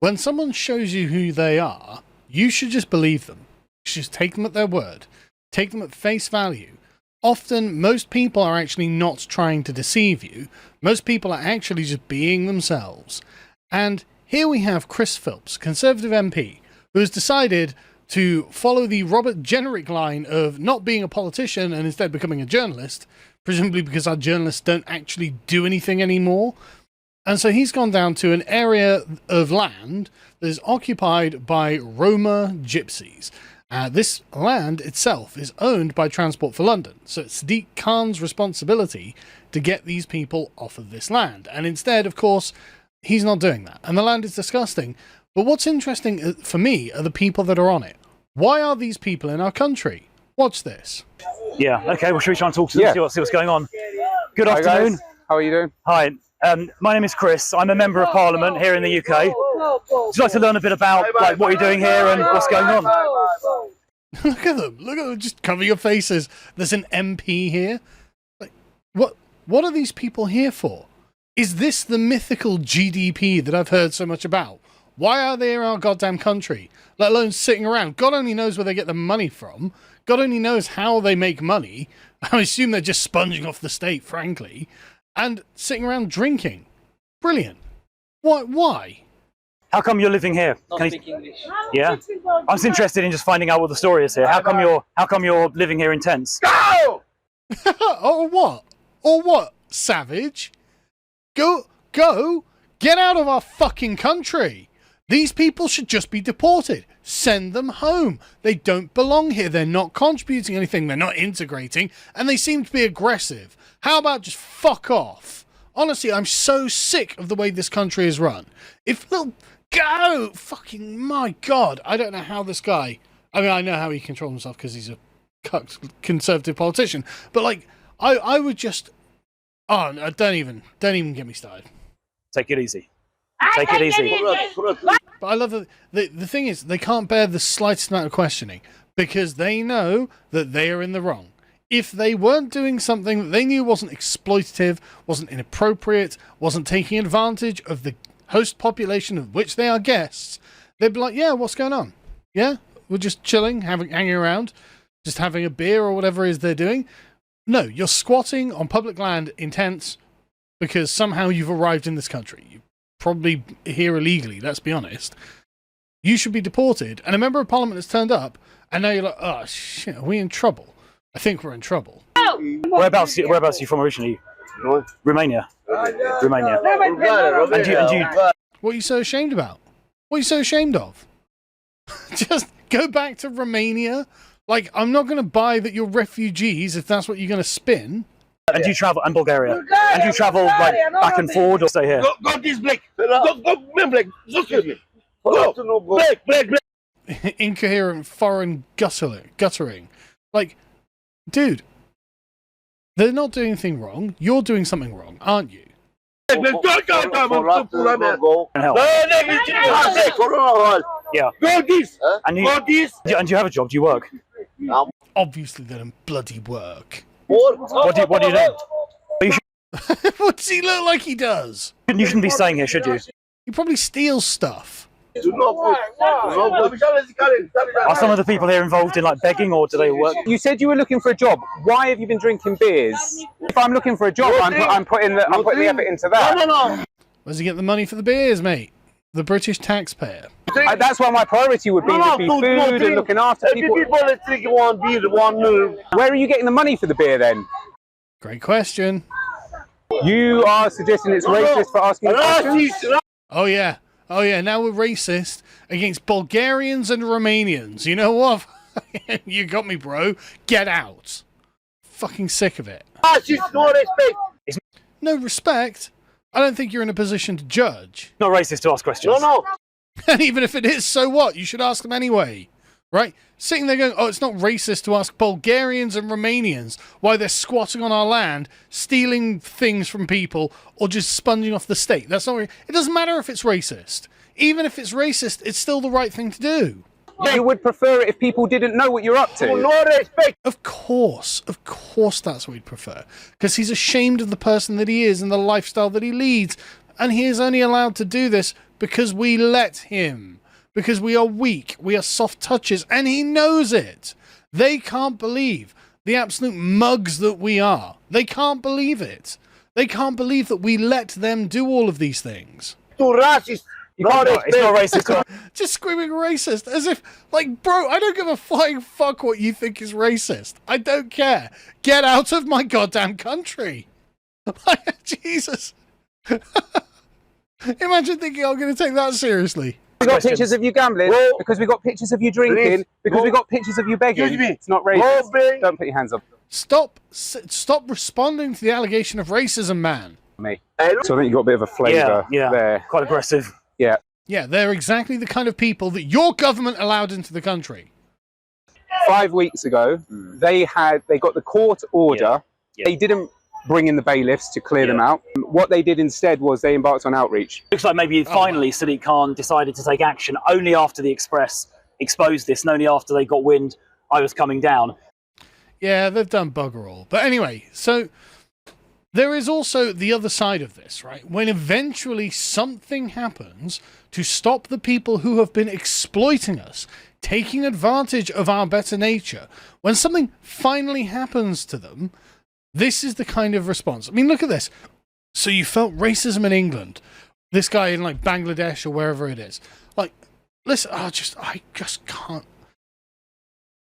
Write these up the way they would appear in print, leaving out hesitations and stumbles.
When someone shows you who they are, you should just believe them. You should just take them at their word. Take them at face value. Often, most people are actually not trying to deceive you. Most people are actually just being themselves. And here we have Chris Philps, Conservative MP, who has decided to follow the Robert Jenrick line of not being a politician and instead becoming a journalist, presumably because our journalists don't actually do anything anymore. And so he's gone down to an area of land that is occupied by Roma gypsies. This land itself is owned by Transport for London, so it's Sadiq Khan's responsibility to get these people off of this land. And instead, of course, he's not doing that. And the land is disgusting. But what's interesting for me are the people that are on it. Why are these people in our country? Watch this. Yeah, okay, well, should we try and talk to them, see what's going on? Good afternoon. Guys. How are you doing? Hi, my name is Chris. I'm a Member of Parliament here in the UK. Would you like to learn a bit about what you're doing here and what's going on? Look at them, just cover your faces. There's an MP here. Like, what are these people here for? Is this the mythical GDP that I've heard so much about? Why are they in our goddamn country? Let alone sitting around. God only knows where they get the money from. God only knows how they make money. I assume they're just sponging off the state, frankly. And sitting around drinking. Brilliant. Why? How come you're living here? Yeah, I was interested in just finding out what the story is here. How come you're living here in tents? Go! Or what, savage? Go, get out of our fucking country. These people should just be deported. Send them home. They don't belong here. They're not contributing anything. They're not integrating. And they seem to be aggressive. How about just fuck off? Honestly, I'm so sick of the way this country is run. If they'll go, fucking my God. I don't know how this guy, I mean, I know how he controls himself because he's a cucked conservative politician. But like, I would just, don't even get me started. Take it easy. Take it easy. But I love that the thing is, they can't bear the slightest amount of questioning because they know that they are in the wrong. If they weren't doing something that they knew wasn't exploitative, wasn't inappropriate, wasn't taking advantage of the host population of which they are guests, they'd be like, yeah, what's going on? Yeah, we're just chilling, hanging around, just having a beer or whatever it is they're doing. No, you're squatting on public land in tents because somehow you've arrived in this country. You're probably here illegally, let's be honest. You should be deported. And a member of parliament has turned up, and now you're like, oh, shit, are we in trouble? I think we're in trouble. Whereabouts are you from originally? Romania. Romania. And you, what are you so ashamed about? What are you so ashamed of? Just go back to Romania. Like, I'm not going to buy that you're refugees if that's what you're going to spin. And do you travel, and Bulgaria? And do you travel like back and forward or stay here? Go this black. Go black. Go black. Incoherent foreign guttering. Like, dude, they're not doing anything wrong. You're doing something wrong, aren't you? And help. Yeah. Go this. And you have a job? Do you work? Obviously, they don't bloody work. What do you do? What does he look like he does? You shouldn't be staying here, should you? He probably steals stuff. Are some of the people here involved in like begging, or do they work? You said you were looking for a job. Why have you been drinking beers? If I'm looking for a job, I'm putting the effort into that. No. Where's he get the money for the beers, mate? The British taxpayer. That's why my priority would be food and looking after people. Where are you getting the money for the beer then? Great question. You are suggesting it's racist for asking questions? Oh yeah, now we're racist against Bulgarians and Romanians. You know what? You got me, bro. Get out. Fucking sick of it. No respect? I don't think you're in a position to judge. Not racist to ask questions. No. And even if it is, so what? You should ask them anyway. Right? Sitting there going, oh, it's not racist to ask Bulgarians and Romanians why they're squatting on our land, stealing things from people, or just sponging off the state. That's not. It doesn't matter if it's racist. Even if it's racist, it's still the right thing to do. You would prefer it if people didn't know what you're up to? No respect. Of course that's what he'd prefer. Because he's ashamed of the person that he is and the lifestyle that he leads. And he is only allowed to do this because we let him. Because we are weak, we are soft touches, and he knows it. They can't believe the absolute mugs that we are. They can't believe it. They can't believe that we let them do all of these things. Too racist. It's not racist. Just screaming racist, as if, like, bro, I don't give a flying fuck what you think is racist. I don't care. Get out of my goddamn country. Like, Jesus. Imagine thinking I'm going to take that seriously. We got pictures of you gambling, because we got pictures of you drinking, because we got pictures of you begging. It's not racist. Don't put your hands up. Stop responding to the allegation of racism, man. Me. So I think you got a bit of a flavour there. Quite aggressive. Yeah. Yeah, they're exactly the kind of people that your government allowed into the country. 5 weeks ago, they got the court order. They didn't bring in the bailiffs to clear them out. What they did instead was they embarked on outreach. Looks like maybe finally Sadiq Khan decided to take action only after the Express exposed this and only after they got wind I was coming down. Yeah, they've done bugger all. But anyway, so there is also the other side of this, right? When eventually something happens to stop the people who have been exploiting us, taking advantage of our better nature, when something finally happens to them, this is the kind of response. I mean, look at this. So you felt racism in England. This guy in like Bangladesh or wherever it is. Like, listen, I just can't.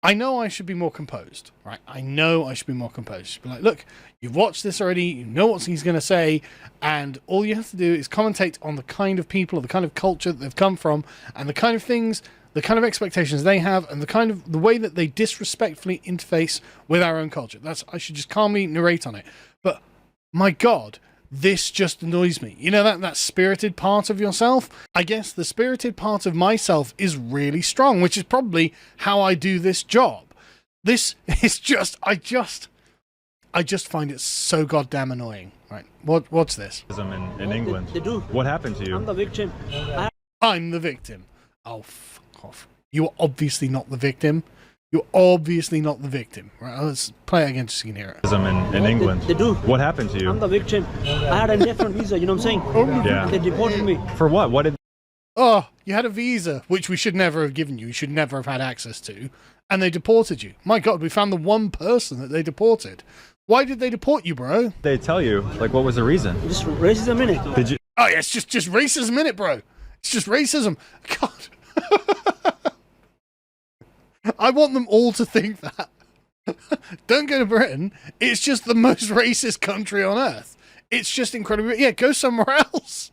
I know I should be more composed, right? I know I should be more composed. Be like, look, you've watched this already. You know what he's going to say. And all you have to do is commentate on the kind of people, or the kind of culture that they've come from, and the kind of things, the kind of expectations they have, and the way that they disrespectfully interface with our own culture. I should just calmly narrate on it. But my God, this just annoys me. You know, that spirited part of yourself? I guess the spirited part of myself is really strong, which is probably how I do this job. This is just, I just find it so goddamn annoying. Right, what's this? In England. They do. What happened to you? I'm the victim. I'm the victim. Oh, fuck off. You're obviously not the victim. You're obviously not the victim. Right, let's play it again so you can hear it. In England. They do. What happened to you? I'm the victim. I had a different visa, you know what I'm saying? Yeah. And they deported me. For what? What did... Oh, you had a visa, which we should never have given you. You should never have had access to. And they deported you. My God, we found the one person that they deported. Why did they deport you, bro? They tell you, like, what was the reason? Just racism in it. Did you... Oh, yeah, it's just racism in it, bro. It's just racism. God. I want them all to think that. Don't go to Britain. It's just the most racist country on earth. It's just incredibly... Yeah, go somewhere else.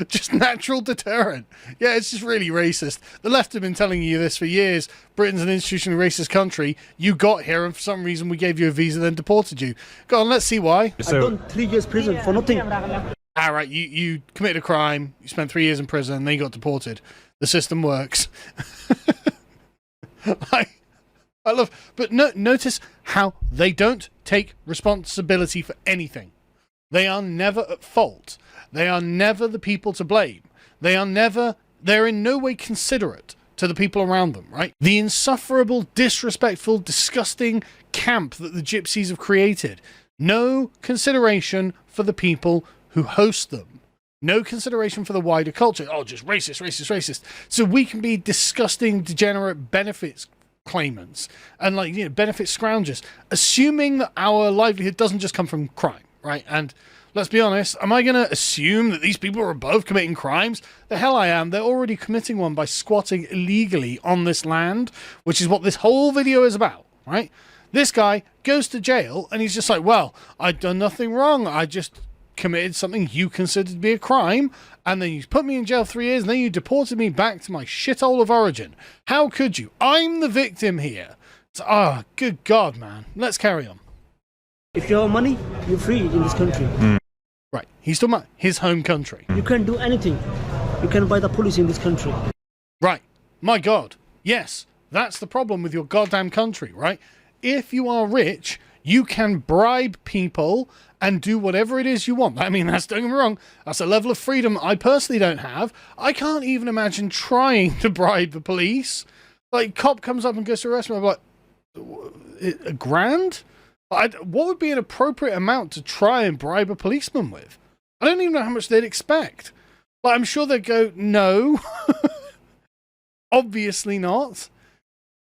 Just natural deterrent. Yeah, it's just really racist. The left have been telling you this for years. Britain's an institutionally racist country. You got here and for some reason we gave you a visa then deported you. Go on, let's see why. I've done 3 years prison for nothing. All right, you committed a crime. You spent 3 years in prison and then you got deported. The system works. I love, but notice how they don't take responsibility for anything. They are never at fault. They are never the people to blame. They're in no way considerate to the people around them, right? The insufferable, disrespectful, disgusting camp that the gypsies have created. No consideration for the people who host them. No consideration for the wider culture. Oh, just racist. So we can be disgusting, degenerate benefits claimants and benefit scroungers, assuming that our livelihood doesn't just come from crime, right? And let's be honest, am I going to assume that these people are above committing crimes? The hell I am. They're already committing one by squatting illegally on this land, which is what this whole video is about, right? This guy goes to jail and he's just like, well, I've done nothing wrong. I just committed something you considered to be a crime, and then you put me in jail 3 years, and then you deported me back to my shithole of origin. How could you? I'm the victim here. Good God, man. Let's carry on. If you have money, you're free in this country. Right. He's talking about his home country. You can't do anything. You can't buy the police in this country. Right. My God. Yes, that's the problem with your goddamn country, right? If you are rich, you can bribe people and do whatever it is you want. I mean, don't get me wrong, that's a level of freedom I personally don't have. I can't even imagine trying to bribe the police. Like, cop comes up and goes to arrest me, I'm like, $1,000? What would be an appropriate amount to try and bribe a policeman with? I don't even know how much they'd expect. Like, I'm sure they'd go, no, obviously not.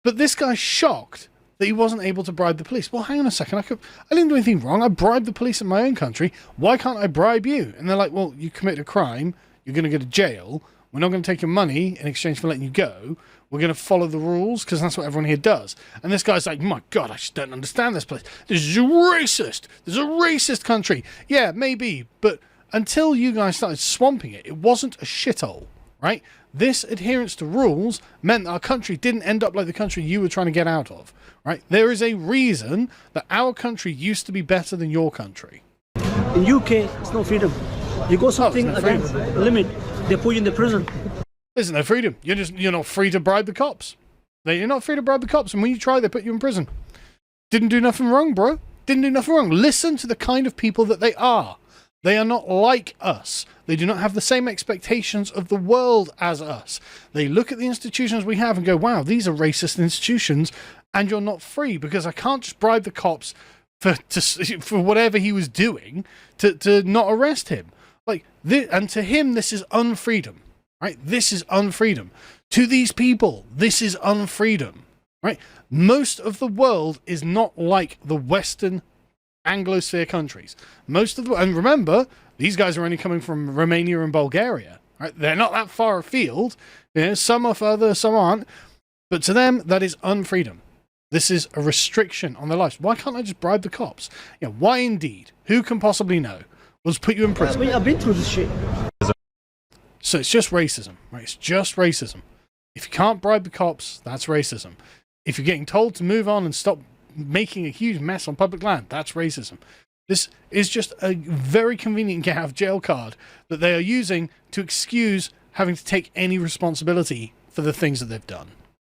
But this guy's shocked that he wasn't able to bribe the police. Well, hang on a second. I didn't do anything wrong. I bribed the police in my own country. Why can't I bribe you? And they're like, well, you committed a crime. You're going to go to jail. We're not going to take your money in exchange for letting you go. We're going to follow the rules because that's what everyone here does. And this guy's like, my God, I just don't understand this place. This is racist. This is a racist country. Yeah, maybe. But until you guys started swamping it, it wasn't a shithole, right? This adherence to rules meant that our country didn't end up like the country you were trying to get out of, right? There is a reason that our country used to be better than your country. In UK, it's no freedom. You go something no against the limit, they put you in the prison. There's no freedom. You're not free to bribe the cops. You're not free to bribe the cops, and when you try, they put you in prison. Didn't do nothing wrong, bro. Didn't do nothing wrong. Listen to the kind of people that they are. They are not like us. They do not have the same expectations of the world as us. They look at the institutions we have and go, wow, these are racist institutions, and you're not free because I can't just bribe the cops for whatever he was doing to not arrest him. Like, and to him, this is unfreedom, right? This is unfreedom. To these people, this is unfreedom, right? Most of the world is not like the Western Anglosphere countries. And remember, these guys are only coming from Romania and Bulgaria, right? They're not that far afield. You know, some are further, some aren't. But to them, that is unfreedom. This is a restriction on their lives. Why can't I just bribe the cops? Yeah, why indeed? Who can possibly know? We'll just put you in prison. I've been through this shit. So it's just racism, right? It's just racism. If you can't bribe the cops, that's racism. If you're getting told to move on and stop making a huge mess on public land, that's racism. This is just a very convenient get out of jail card that they are using to excuse having to take any responsibility for the things that they've done.